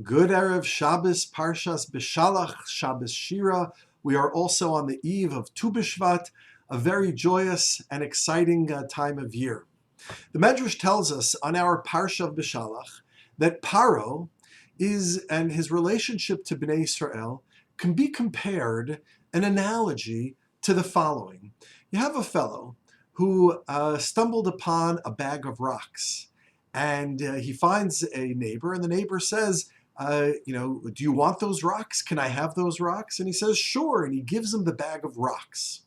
Good Erev Shabbos, Parshas Beshalah, Shabbos Shira. We are also on the eve of Tu B'Shvat, a very joyous and exciting time of year. The Medrash tells us on our Parsha of Beshalah that Paro and his relationship to Bnei Israel can be compared, an analogy, to the following. You have a fellow who stumbled upon a bag of rocks, and he finds a neighbor, and the neighbor says, do you want those rocks? Can I have those rocks? And he says, sure, and he gives him the bag of rocks.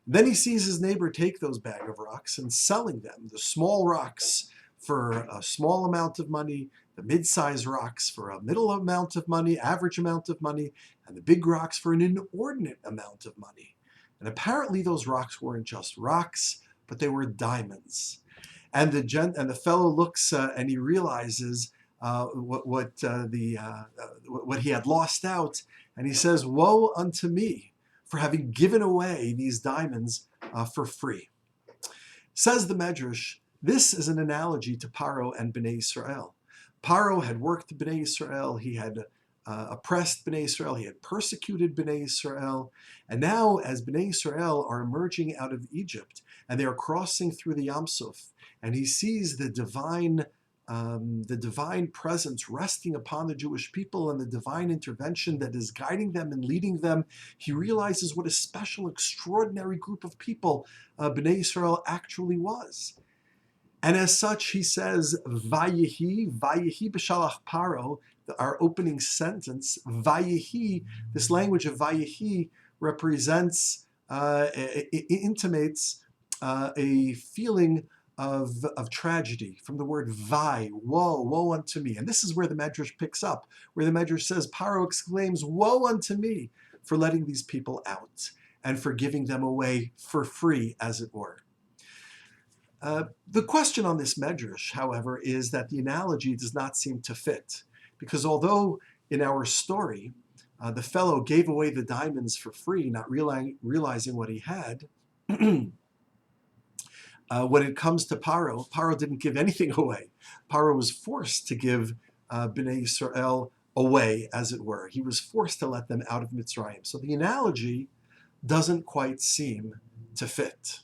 Then he sees his neighbor take those bag of rocks and selling them, the small rocks for a small amount of money, the mid-size rocks for a middle amount of money, average amount of money, and the big rocks for an inordinate amount of money. And apparently those rocks weren't just rocks, but they were diamonds. And the fellow looks and he realizes what he had lost out, and he says, "Woe unto me for having given away these diamonds for free." Says the Medrash, this is an analogy to Paro and Bnei Israel. Paro had worked Bnei Israel, he had oppressed Bnei Israel, he had persecuted Bnei Israel, and now as Bnei Israel are emerging out of Egypt and they are crossing through the Yam Suf, and he sees the divine presence resting upon the Jewish people and the divine intervention that is guiding them and leading them, he realizes what a special, extraordinary group of people Bnei Israel actually was. And as such, he says, Vayehi b'shalach paro, our opening sentence, Vayehi, this language of Vayehi represents, intimates a feeling of tragedy, from the word vai, woe unto me. And this is where the Medrash picks up, where the Medrash says, Paro exclaims, woe unto me for letting these people out and for giving them away for free, as it were. The question on this Medrash, however, is that the analogy does not seem to fit, because although in our story, the fellow gave away the diamonds for free, not realizing what he had, when it comes to Paro, Paro didn't give anything away. Paro was forced to give Bnei Israel away, as it were. He was forced to let them out of Mitzrayim. So the analogy doesn't quite seem to fit.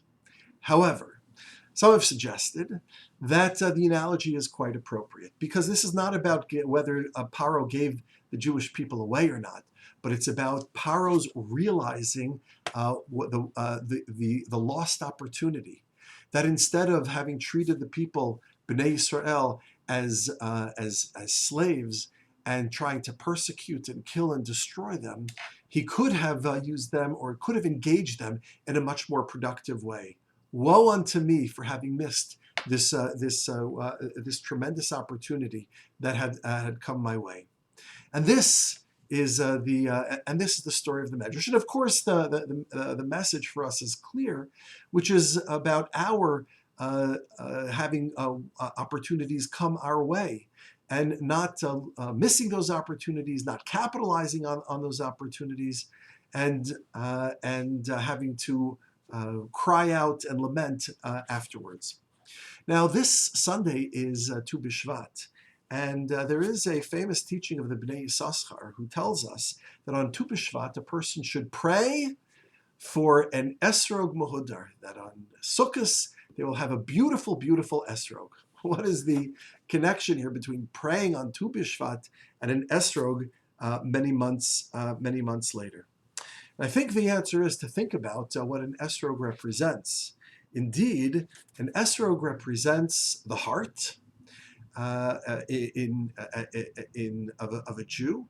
However, some have suggested that the analogy is quite appropriate, because this is not about whether Paro gave the Jewish people away or not, but it's about Paro's realizing the lost opportunity. That instead of having treated the people, Bnei Israel, as slaves and trying to persecute and kill and destroy them, he could have used them, or could have engaged them in a much more productive way. Woe unto me for having missed this tremendous opportunity that had come my way. And this is the story of the Medrash. And of course, the message for us is clear, which is about our having opportunities come our way, and not missing those opportunities, not capitalizing on those opportunities, and having to cry out and lament afterwards. Now, this Sunday is Tu B'Shvat. And there is a famous teaching of the Bnei Yissocher who tells us that on Tu B'Shvat, a person should pray for an esrog muhudar, that on Succos, they will have a beautiful, beautiful esrog. What is the connection here between praying on Tu B'Shvat and an esrog many months later? And I think the answer is to think about what an esrog represents. Indeed, an esrog represents the heart of a Jew,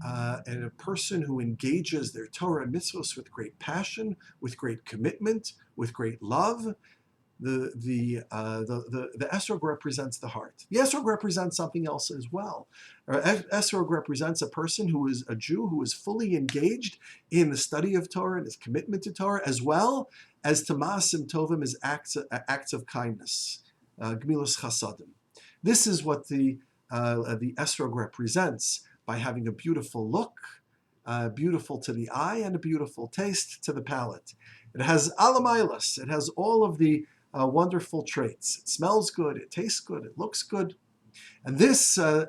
and a person who engages their Torah and mitzvos with great passion, with great commitment, with great love. The esrog represents the heart. The esrog represents something else as well. Esrog represents a person who is a Jew who is fully engaged in the study of Torah and his commitment to Torah, as well as to ma'asim tovim, as acts of kindness, gemilos chasadim. This is what the esrog represents, by having a beautiful look, beautiful to the eye, and a beautiful taste to the palate. It has alamailas. It has all of the wonderful traits. It smells good. It tastes good. It looks good. And this and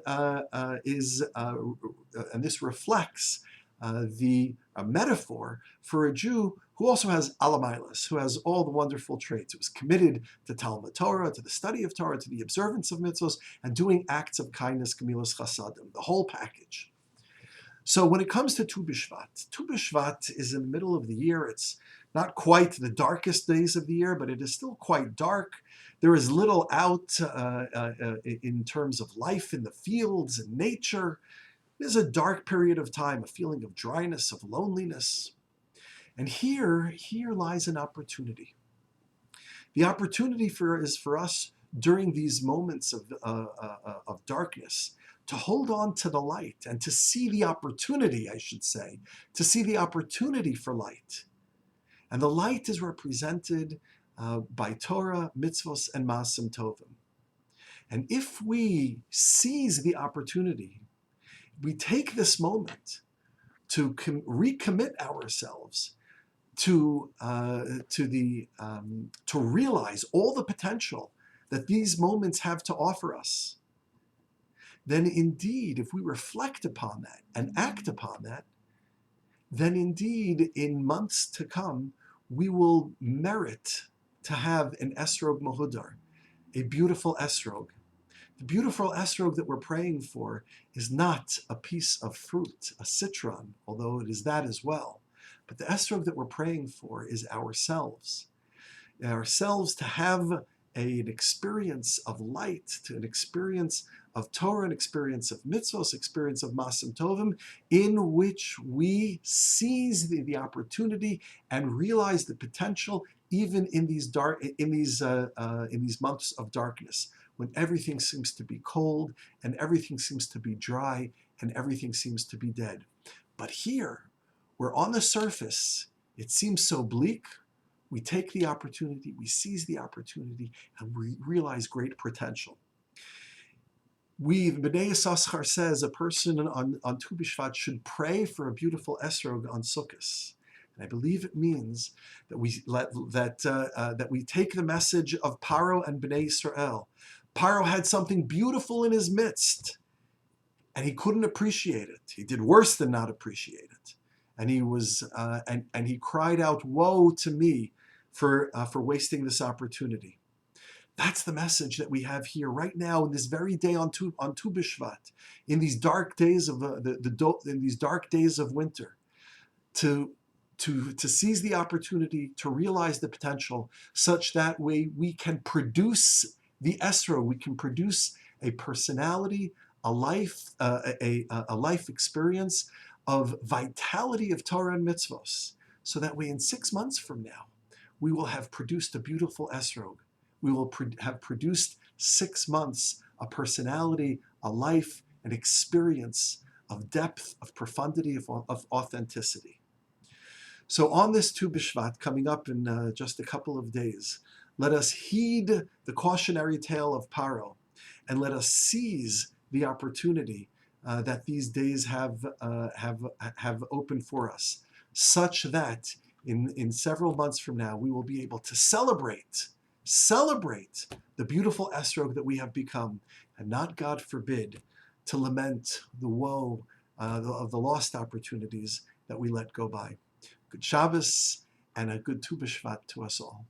this reflects the metaphor for a Jew who also has alamailas, who has all the wonderful traits, who is committed to Talmud Torah, to the study of Torah, to the observance of mitzvos, and doing acts of kindness, gemilas chasadim, the whole package. So when it comes to Tu B'Shvat is in the middle of the year. It's not quite the darkest days of the year, but it is still quite dark. There is little out in terms of life in the fields and nature. It is a dark period of time, a feeling of dryness, of loneliness. And here lies an opportunity. The opportunity is for us during these moments of darkness to hold on to the light and to see the opportunity, I should say, to see the opportunity for light. And the light is represented by Torah, mitzvos, and maasim tovim. And if we seize the opportunity, we take this moment to recommit ourselves to realize all the potential that these moments have to offer us, then indeed, if we reflect upon that and act upon that, then indeed, in months to come, we will merit to have an esrog mahudar, a beautiful esrog. The beautiful esrog that we're praying for is not a piece of fruit, a citron, although it is that as well. But the esrog that we're praying for is ourselves. Ourselves to have an experience of light, to an experience of Torah, an experience of mitzvos, experience of maasim tovim, in which we seize the opportunity and realize the potential, even in these months of darkness, when everything seems to be cold and everything seems to be dry and everything seems to be dead. But here, where on the surface it seems so bleak, we take the opportunity, we seize the opportunity, and we realize great potential. B'nai Yissocher says a person on Tu B'Shvat should pray for a beautiful esrog on Succos. And I believe it means that we take the message of Paro and B'nai Yisrael. Paro had something beautiful in his midst, and he couldn't appreciate it. He did worse than not appreciate it. And he was and he cried out, "Woe to me for wasting this opportunity." That's the message that we have here right now in this very day on Tu B'Shvat, in these dark days of in these dark days of winter, to seize the opportunity, to realize the potential, such that we can produce the esrog, we can produce a personality, a life experience of vitality of Torah and mitzvos, so that way in 6 months from now, we will have produced a beautiful esrog. We will have produced 6 months, a personality, a life, an experience of depth, of profundity, of authenticity. So on this Tu B'Shvat, coming up in just a couple of days, let us heed the cautionary tale of Paro, and let us seize the opportunity that these days have opened for us, such that in several months from now, we will be able to celebrate the beautiful esrog that we have become, and not, God forbid, to lament the woe of the lost opportunities that we let go by. Good Shabbos and a good Tu B'Shvat to us all.